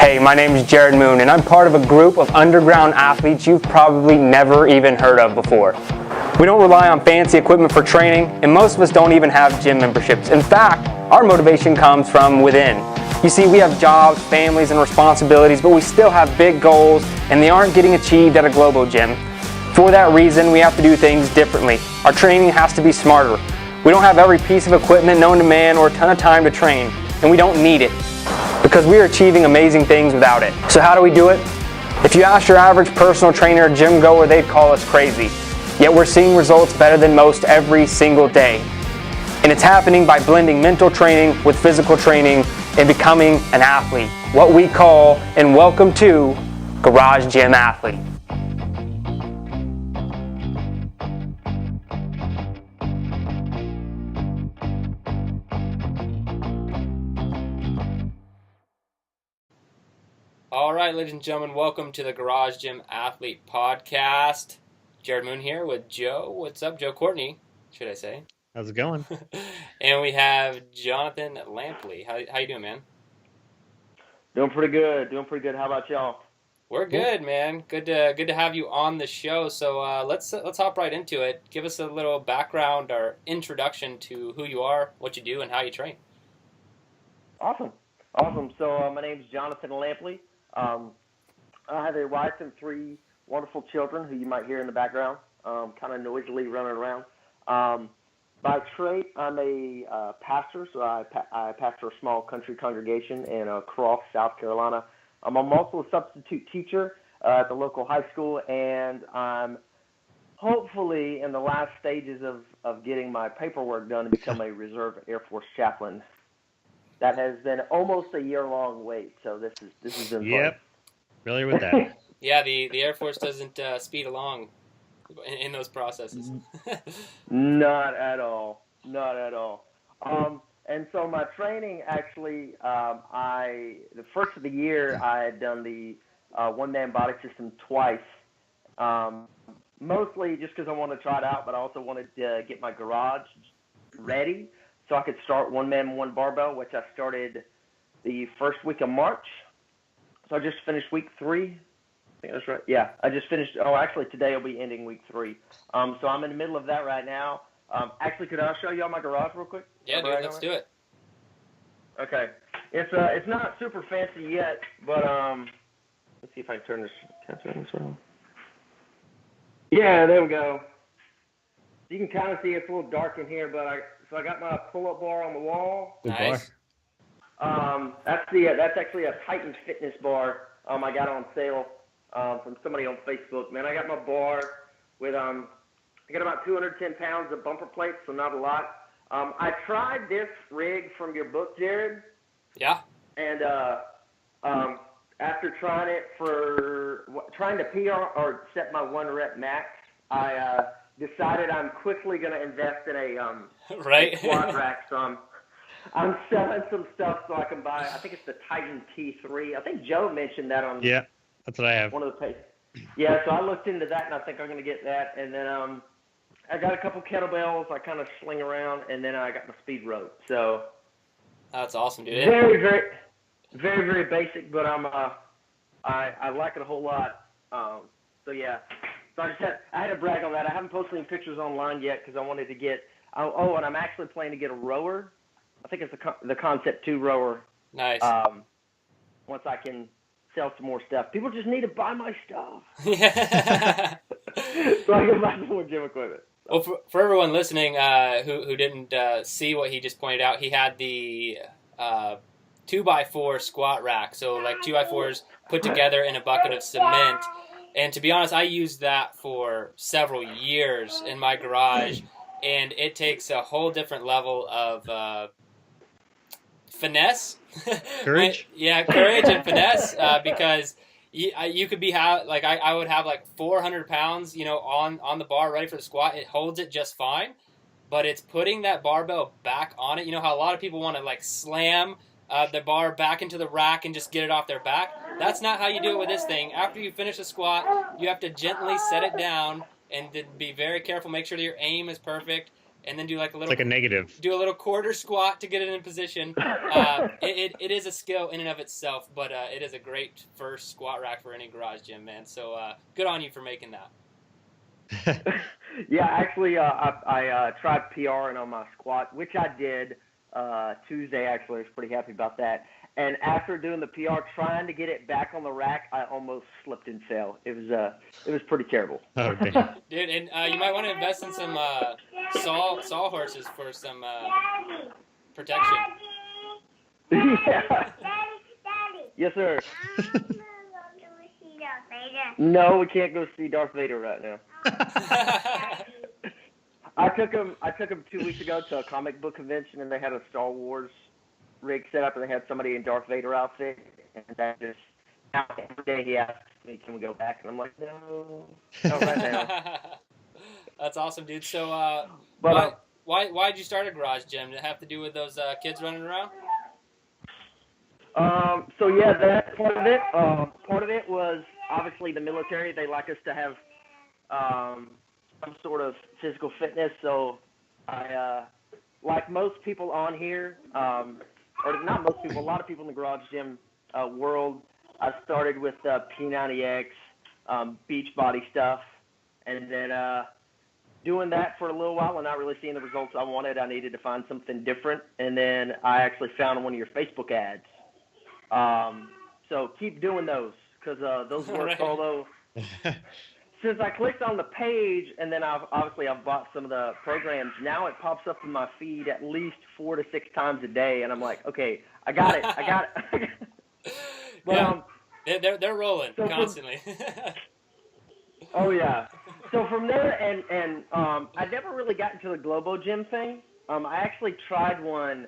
Hey, my name is Jared Moon, and I'm part of a group of underground athletes you've probably never even heard of before. We don't rely on fancy equipment for training, and most of us don't even have gym memberships. In fact, our motivation comes from within. You see, we have jobs, families, and responsibilities, but we still have big goals, and they aren't getting achieved at a global gym. For that reason, we have to do things differently. Our training has to be smarter. We don't have every piece of equipment known to man or a ton of time to train, and we don't need it, because we are achieving amazing things without it. So how do we do it? If you ask your average personal trainer or gym goer, they'd call us crazy. Yet we're seeing results better than most every single day. And it's happening by blending mental training with physical training and becoming an athlete. What we call, and welcome to, Garage Gym Athlete. All right, ladies and gentlemen, welcome to the Garage Gym Athlete Podcast. Jared Moon here with Joe. What's up, Joe Courtney, should I say? How's it going? And we have Jonathan Lampley. How you doing, man? Doing pretty good. How about y'all? We're good, man. Good to have you on the show. So let's hop right into it. Give us a little background or introduction to who you are, what you do, and how you train. Awesome. So my name's Jonathan Lampley. I have a wife and three wonderful children who you might hear in the background, kind of noisily running around. By trade, I'm a pastor, so I pastor a small country congregation in Cross, South Carolina. I'm also a substitute teacher at the local high school, and I'm hopefully in the last stages of getting my paperwork done to become a Reserve Air Force chaplain. That has been almost a year-long wait, so this has been fun. Yep, familiar with that. Yeah, the Air Force doesn't speed along in those processes. Not at all. And so my training actually, the first of the year I had done the one-man body system twice, mostly just because I wanted to try it out, but I also wanted to get my garage ready so I could start one-man, one barbell, which I started the first week of March. So I just finished week 3. I think that's right. Yeah, I just finished. Oh, actually, today will be ending week 3. So I'm in the middle of that right now. Actually, could I show y'all my garage real quick? Yeah, dude, let's do it. Okay. It's not super fancy yet, but let's see if I can turn this. Can I turn this around? Yeah, there we go. You can kind of see it's a little dark in here, but I got my pull-up bar on the wall. Nice. That's actually a Titan fitness bar. I got on sale from somebody on Facebook. Man, I got my bar with I got about 210 pounds of bumper plates, so not a lot. I tried this rig from your book, Jared. Yeah. And after trying to PR or set my 1 rep max, I decided I'm quickly going to invest in a right. squat rack. So I'm selling some stuff so I can buy. I think it's the Titan T3. I think Joe mentioned that on. Yeah, that's what I have. One of the pages. Yeah, so I looked into that, and I think I'm going to get that. And then I got a couple kettlebells I kind of sling around, and then I got my speed rope. So that's awesome, dude. Very, very, very, very basic, but I like it a whole lot. So yeah, so I had to brag on that. I haven't posted any pictures online yet because I wanted to get. Oh, and I'm actually planning to get a rower. I think it's the Concept 2 rower. Nice. Once I can sell some more stuff. People just need to buy my stuff. Yeah. So I can buy some more gym equipment. Well, for everyone listening who didn't see what he just pointed out, he had the 2x4 squat rack. So like 2x4s put together in a bucket of cement. And to be honest, I used that for several years in my garage. And it takes a whole different level of finesse. Courage? Yeah, courage and finesse because you could be I would have like 400 pounds, on the bar ready for the squat. It holds it just fine, but it's putting that barbell back on it. You know how a lot of people want to like slam the bar back into the rack and just get it off their back? That's not how you do it with this thing. After you finish the squat, you have to gently set it down and be very careful. Make sure that your aim is perfect. and then do like a It's little like a negative. do a little quarter squat to get it in position. It is a skill in and of itself, but it is a great first squat rack for any garage gym, man. So good on you for making that. Yeah, actually, I tried PRing on my squat, which I did Tuesday. Actually, I was pretty happy about that. And after doing the PR, trying to get it back on the rack, I almost slipped and fell. It was pretty terrible. Oh, damn. Dude, and you might want to invest in some sawhorses for some protection. Yeah. Yes, sir. No, we can't go see Darth Vader right now. I took him 2 weeks ago to a comic book convention, and they had a Star Wars rig set up, and they had somebody in Darth Vader outfit, and that just now every day he asks me, "Can we go back?" And I'm like, "No, not right now." That's awesome, dude. So, But why'd you start a garage gym? Did it have to do with those kids running around? So yeah, that's part of it. Part of it was obviously the military. They like us to have some sort of physical fitness. So I, like most people on here, or not most people, a lot of people in the garage gym world, I started with P90X, beach body stuff, and then doing that for a little while and not really seeing the results I wanted. I needed to find something different, and then I actually found one of your Facebook ads. So keep doing those, because those work. Right. Although since I clicked on the page and then I've bought some of the programs, now it pops up in my feed at least 4 to 6 times a day, and I'm like, okay, I got it. But, yeah, they're rolling so constantly. Oh yeah. So from there, and I never really got into the Globo Gym thing. I actually tried one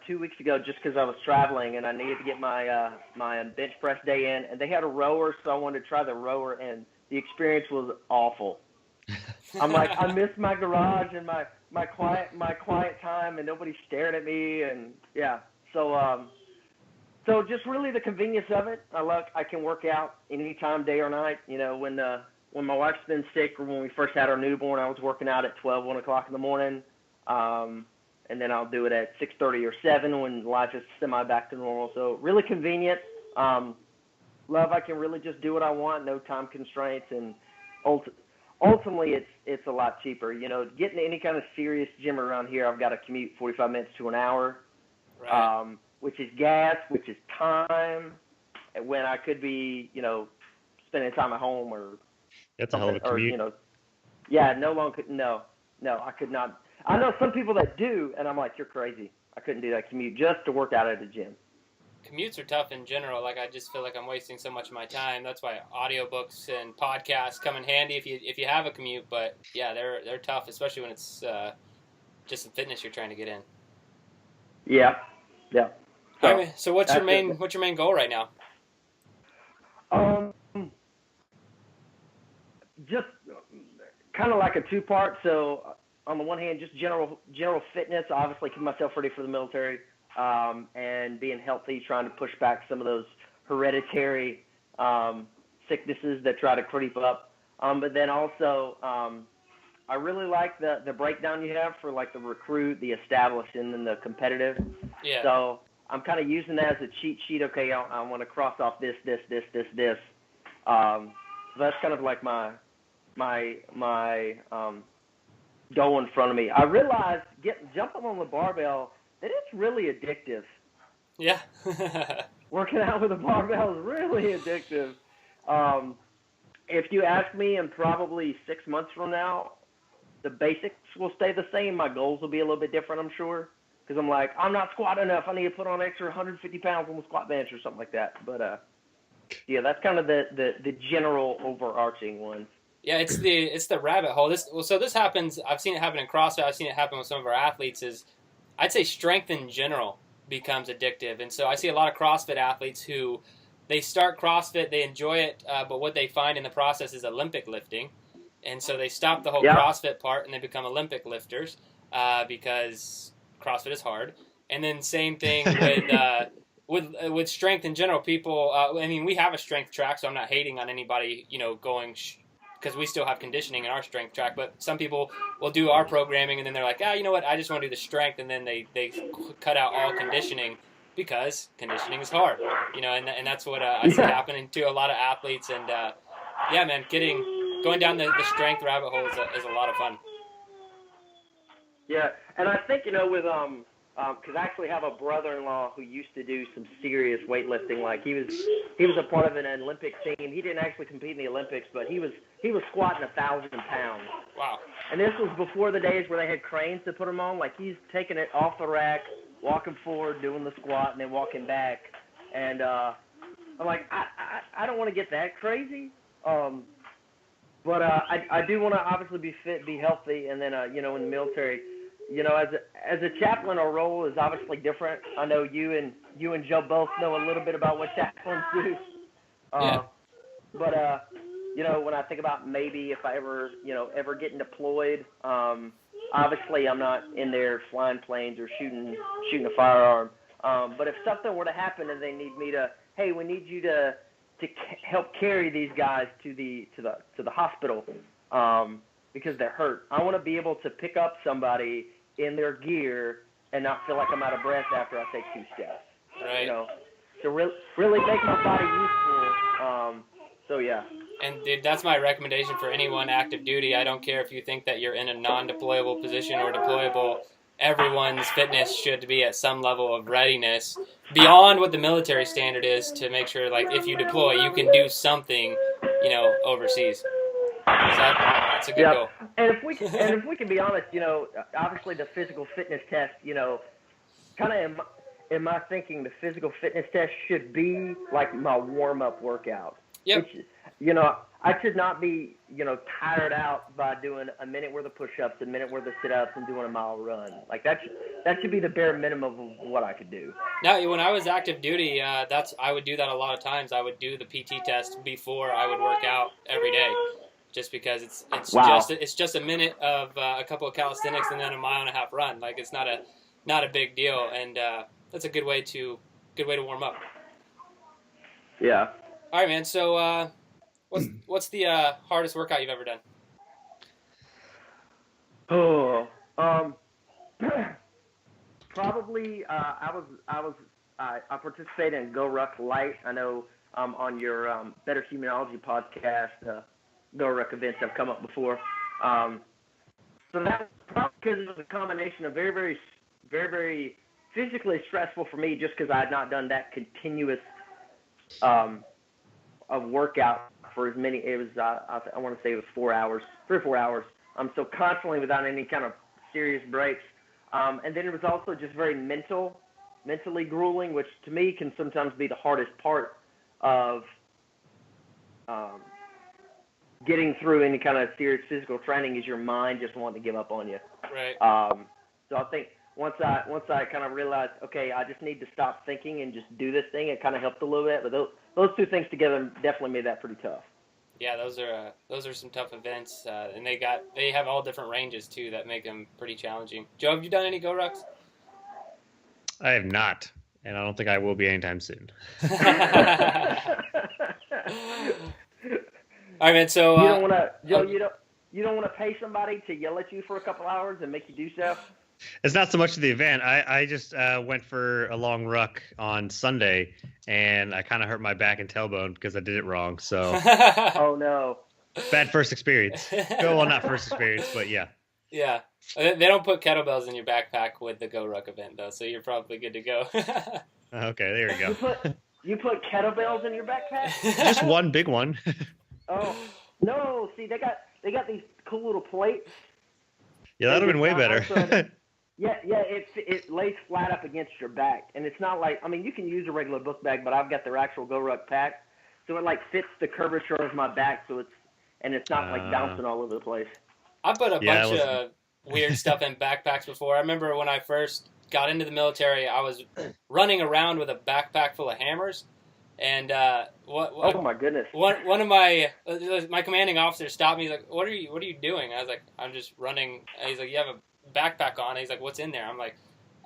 2 weeks ago just because I was traveling and I needed to get my my bench press day in, and they had a rower, so I wanted to try the rower, and the experience was awful. I'm like, I missed my garage and my quiet time, and nobody stared at me, and yeah. So just really the convenience of it. I can work out any time, day or night. You know, when my wife's been sick or when we first had our newborn, I was working out at 12, 1 o'clock in the morning. And then I'll do it at 6:30 or 7 when life is semi back to normal. So really convenient. Love, I can really just do what I want, no time constraints, and ultimately it's a lot cheaper. You know, getting to any kind of serious gym around here, I've got to commute 45 minutes to an hour, Right. which is gas, which is time, when I could be, you know, spending time at home or That's a hell of a or, commute. you know, yeah, no, I could not. I know some people that do, and I'm like, you're crazy. I couldn't do that commute just to work out at a gym. Commutes are tough in general. Like, I just feel like I'm wasting so much of my time. That's why audiobooks and podcasts come in handy if you have a commute. But yeah, they're tough, especially when it's just the fitness you're trying to get in. Yeah. So what's your main goal right now? Just kind of like a two-part. So on the one hand, just general fitness, obviously keep myself ready for the military, and being healthy, trying to push back some of those hereditary sicknesses that try to creep up. But then also, I really like the breakdown you have for like the recruit, the established, and then the competitive. Yeah. So I'm kind of using that as a cheat sheet. Okay, I want to cross off this. That's kind of like my goal in front of me. I realized jumping on the barbell that it's really addictive. Yeah. Working out with a barbell is really addictive. If you ask me in probably 6 months from now, the basics will stay the same. My goals will be a little bit different, I'm sure, because I'm like, I'm not squatting enough. I need to put on extra 150 pounds on the squat bench or something like that. But yeah, that's kind of the general overarching one. Yeah, it's the rabbit hole. So this happens. I've seen it happen in CrossFit. I've seen it happen with some of our athletes. I'd say strength in general becomes addictive, and so I see a lot of CrossFit athletes who they start CrossFit, they enjoy it, but what they find in the process is Olympic lifting, and so they stop the whole CrossFit part and they become Olympic lifters because CrossFit is hard. And then same thing with strength in general. People, I mean, we have a strength track, so I'm not hating on anybody, going because we still have conditioning in our strength track, but some people will do our programming and then they're like, you know what, I just want to do the strength, and then they cut out all conditioning because conditioning is hard, and that's what I see happening to a lot of athletes. And yeah, man, going down the strength rabbit hole is a lot of fun. Yeah, and I think, with because I actually have a brother-in-law who used to do some serious weightlifting. Like he was a part of an Olympic team. He didn't actually compete in the Olympics, but he was squatting 1,000 pounds. Wow. And this was before the days where they had cranes to put him on. Like he's taking it off the rack, walking forward, doing the squat, and then walking back. And I'm like, I don't want to get that crazy. But I do want to obviously be fit, be healthy, and then in the military. As a chaplain, our role is obviously different. I know you and Joe both know a little bit about what chaplains do. Yeah. But when I think about maybe if I ever getting deployed, obviously I'm not in there flying planes or shooting a firearm. But if something were to happen and they need me to, hey, we need you to help carry these guys to the hospital because they're hurt. I want to be able to pick up somebody in their gear and not feel like I'm out of breath after I take 2 steps. Right. To really make my body useful. So yeah. And dude, that's my recommendation for anyone active duty. I don't care if you think that you're in a non-deployable position or deployable. Everyone's fitness should be at some level of readiness beyond what the military standard is to make sure, like, if you deploy, you can do something, overseas. So that's a good goal. And if we can be honest, obviously the physical fitness test, kind of in my thinking, the physical fitness test should be like my warm-up workout. Yep. I should not be, tired out by doing a minute worth of push-ups, a minute worth of sit-ups, and doing a mile run. Like that should be the bare minimum of what I could do. Now, when I was active duty, I would do that a lot of times. I would do the PT test before I would work out every day, just because it's just a minute of a couple of calisthenics and then a 1.5 mile run. Like it's not a big deal, and that's a good way to warm up. Yeah. All right, man. So. What's the hardest workout you've ever done? Probably I participated in Go Ruck Light. I know on your Better Humanology podcast, Go Ruck events have come up before. So that's probably because it was a combination of very, very, very, very physically stressful for me, just because I had not done that continuous of workout for as many. It was I want to say it was 4 hours, 3 or 4 hours. So constantly without any kind of serious breaks. And then it was also just very mentally grueling, which to me can sometimes be the hardest part of getting through any kind of serious physical training, is your mind just wanting to give up on you. Right. So I think once I kind of realized, okay, I just need to stop thinking and just do this thing, it kind of helped a little bit. But those two things together definitely made that pretty tough. Yeah, those are some tough events, and they have all different ranges too that make them pretty challenging. Joe, have you done any Go Rucks? I have not, and I don't think I will be anytime soon. All right, man. So you don't want to, Joe. You don't want to pay somebody to yell at you for a couple hours and make you do stuff. It's not so much of the event. I just went for a long ruck on Sunday, and I kind of hurt my back and tailbone because I did it wrong. So, oh no, bad first experience. Well, not first experience, but yeah. Yeah, they don't put kettlebells in your backpack with the Go Ruck event though, so you're probably good to go. Okay, there we go. You put kettlebells in your backpack? Just one big one. Oh no! See, they got these cool little plates. Yeah, that would have been way better. Yeah, it lays flat up against your back, and it's not like, I mean, you can use a regular book bag, but I've got their actual Go Ruck pack, so it like fits the curvature of my back, so it's not like bouncing all over the place. I put a bunch of weird stuff in backpacks before. I remember when I first got into the military, I was running around with a backpack full of hammers, and oh my goodness! One of my commanding officers stopped me. He's like, "What are you doing?" I was like, "I'm just running." And he's like, "You have a backpack on." He's like, "What's in there?" I'm like,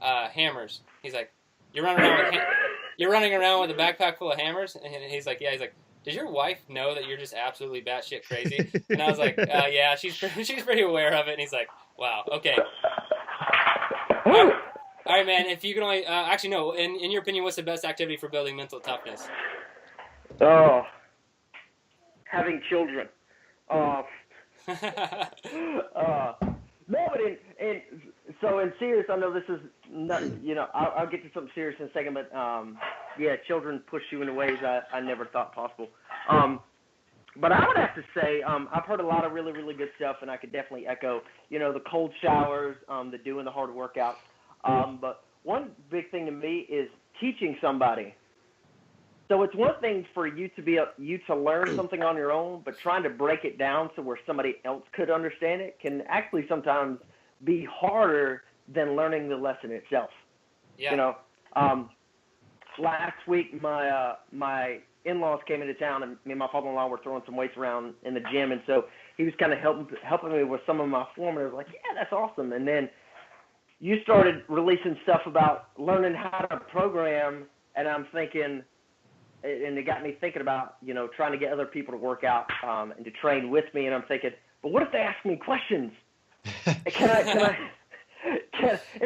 "Hammers." He's like, "You're running around with a backpack full of hammers?" And he's like, "Yeah." He's like, does your wife know that you're just absolutely batshit crazy? And I was like, yeah, she's pretty aware of it. And he's like, wow, okay. All right, man, if you can only, actually, no, in your opinion, what's the best activity for building mental toughness? Oh, having children. No, but so in serious, I know this is not, I'll get to something serious in a second, but yeah, children push you in ways I never thought possible. But I would have to say, I've heard a lot of really, really good stuff, and I could definitely echo, the cold showers, the doing the hard workouts. But one big thing to me is teaching somebody. So it's one thing for you to learn something on your own, but trying to break it down so where somebody else could understand it can actually sometimes be harder than learning the lesson itself. Yeah. Last week my in-laws came into town, and me and my father-in-law were throwing some weights around in the gym, and so he was kind of helping me with some of my form, and I was like, yeah, that's awesome. And then you started releasing stuff about learning how to program, and I'm thinking, and it got me thinking about, trying to get other people to work out and to train with me. And I'm thinking, but what if they ask me questions? It's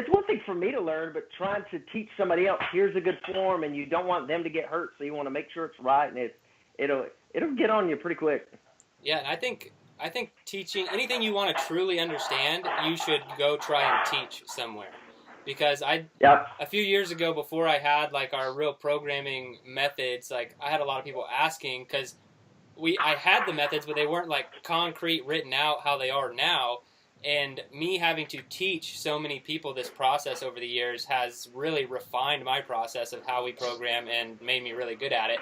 one thing for me to learn, but trying to teach somebody else, here's a good form, and you don't want them to get hurt, so you want to make sure it's right, and it'll get on you pretty quick. Yeah, and I think teaching anything you want to truly understand, you should go try and teach somewhere. Because a few years ago, before I had like our real programming methods, like I had a lot of people asking, because I had the methods, but they weren't like concrete written out how they are now. And me having to teach so many people this process over the years has really refined my process of how we program and made me really good at it.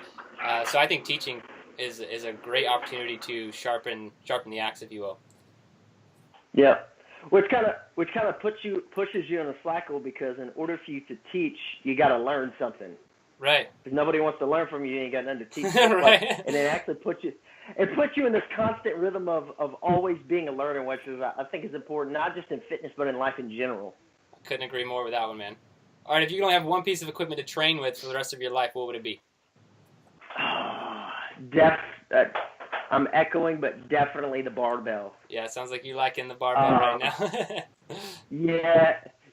So I think teaching is a great opportunity to sharpen the axe, if you will. Yeah. Which kind of pushes you in a cycle, because in order for you to teach, you got to learn something. Right. Because nobody wants to learn from you. You ain't got nothing to teach. Right. And it actually puts you in this constant rhythm of always being a learner, which is, I think, is important, not just in fitness, but in life in general. I couldn't agree more with that one, man. All right, if you could only have one piece of equipment to train with for the rest of your life, what would it be? I'm echoing, but definitely the barbell. Yeah, it sounds like you liking the barbell right now.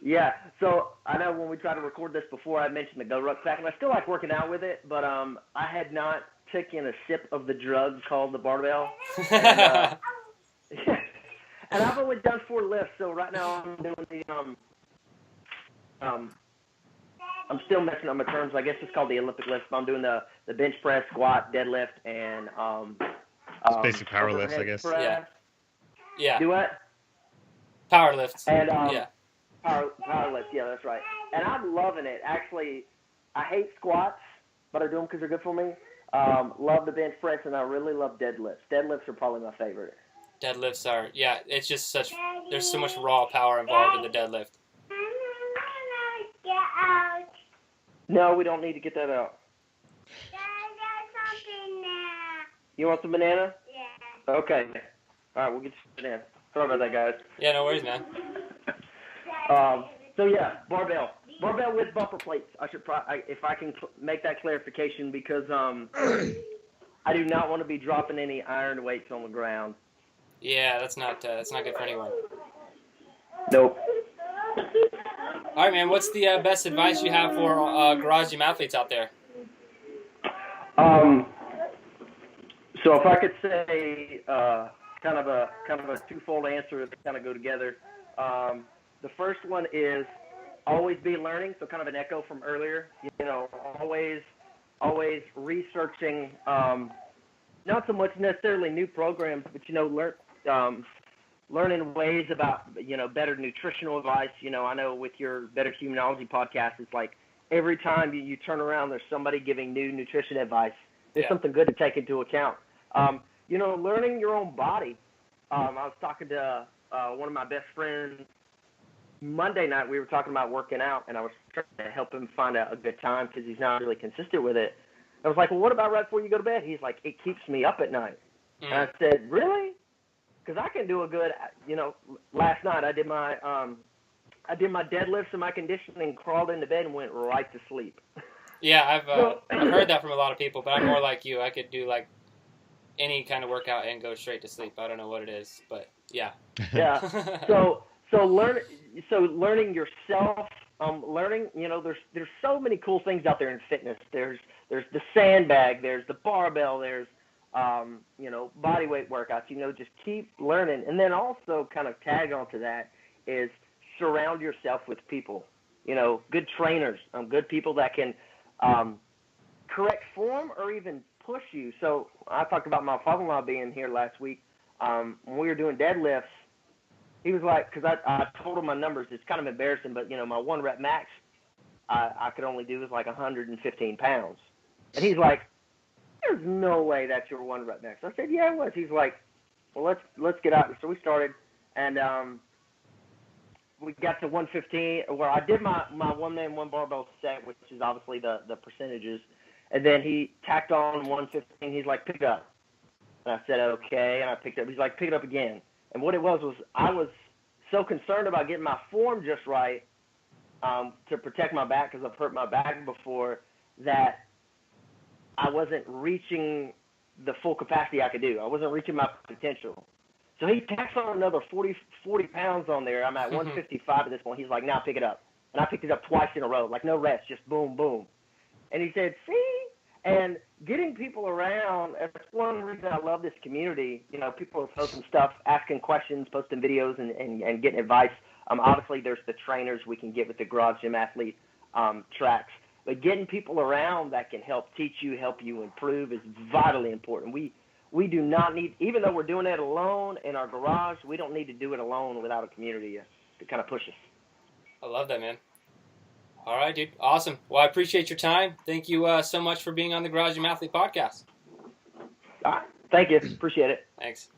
Yeah. So I know when we tried to record this before, I mentioned the Go Rucksack, and I still like working out with it, but I had not taken a sip of the drug called the barbell. And I've only done 4 lifts, so right now I'm doing the I'm still messing up my terms. I guess it's called the Olympic lift. But I'm doing the bench press, squat, deadlift, and it's basic power lifts, I guess. Press. Yeah. Do what? Power lifts. And yeah. Power lifts. Yeah, that's right. And I'm loving it. Actually, I hate squats, but I do them because they're good for me. Love the bench press, and I really love deadlifts. Deadlifts are probably my favorite. Deadlifts are, it's just there's so much raw power involved in the deadlift. No, we don't need to get that out. You want some banana? Yeah. Okay. All right, we'll get you some banana. Sorry about that, guys. Yeah, no worries, man. So yeah, barbell with bumper plates. I should if I can make that clarification, because I do not want to be dropping any iron weights on the ground. Yeah, that's not good for anyone. Nope. All right, man. What's the best advice you have for garage gym athletes out there? So if I could say kind of a twofold answer that kind of go together. The first one is always be learning. So kind of an echo from earlier. Always researching. Not so much necessarily new programs, but learning ways about better nutritional advice. I know with your Better Humanology podcast, it's like every time you turn around, there's somebody giving new nutrition advice. There's something good to take into account. Learning your own body. I was talking to one of my best friends Monday night. We were talking about working out, and I was trying to help him find a good time because he's not really consistent with it. I was like, well, what about right before you go to bed? He's like, it keeps me up at night. Mm. And I said, really? Because I can do a good, last night I did my deadlifts and my conditioning, crawled into bed and went right to sleep. Yeah, I've heard that from a lot of people, but I'm more like you. I could do like any kind of workout and go straight to sleep. I don't know what it is, but yeah. Yeah. So learning yourself, learning. There's so many cool things out there in fitness. There's the sandbag. There's the barbell. There's body weight workouts. Just keep learning, and then also kind of tag onto that is surround yourself with people. Good trainers, good people that can correct form or even push you. So I talked about my father-in-law being here last week. When we were doing deadlifts, he was like, because I told him my numbers. It's kind of embarrassing, but my 1 rep max I could only do was like 115 pounds, and he's like, "There's no way that's your 1 rep max." I said, "Yeah, it was." He's like, "Well, let's get out." So we started, and we got to 115, where I did my 1-man 1 barbell set, which is obviously the percentages, and then he tacked on 115. He's like, "Pick it up," and I said, "Okay," and I picked it up. He's like, "Pick it up again." And what it was I was so concerned about getting my form just right to protect my back, because I've hurt my back before, that I wasn't reaching the full capacity I could do. I wasn't reaching my potential. So he tacks on another 40 pounds on there. I'm at 155 at this point. He's like, "Now pick it up." And I picked it up twice in a row, like no rest, just boom, boom. And he said, "See?" And getting people around, that's one reason I love this community. People are posting stuff, asking questions, posting videos, and getting advice. Obviously, there's the trainers we can get with the Garage Gym Athlete tracks. But getting people around that can help teach you, help you improve is vitally important. We do not need, even though we're doing it alone in our garage, we don't need to do it alone without a community to kind of push us. I love that, man. All right, dude. Awesome. Well, I appreciate your time. Thank you so much for being on the Garage Gym Athlete podcast. All right. Thank you. Appreciate it. Thanks.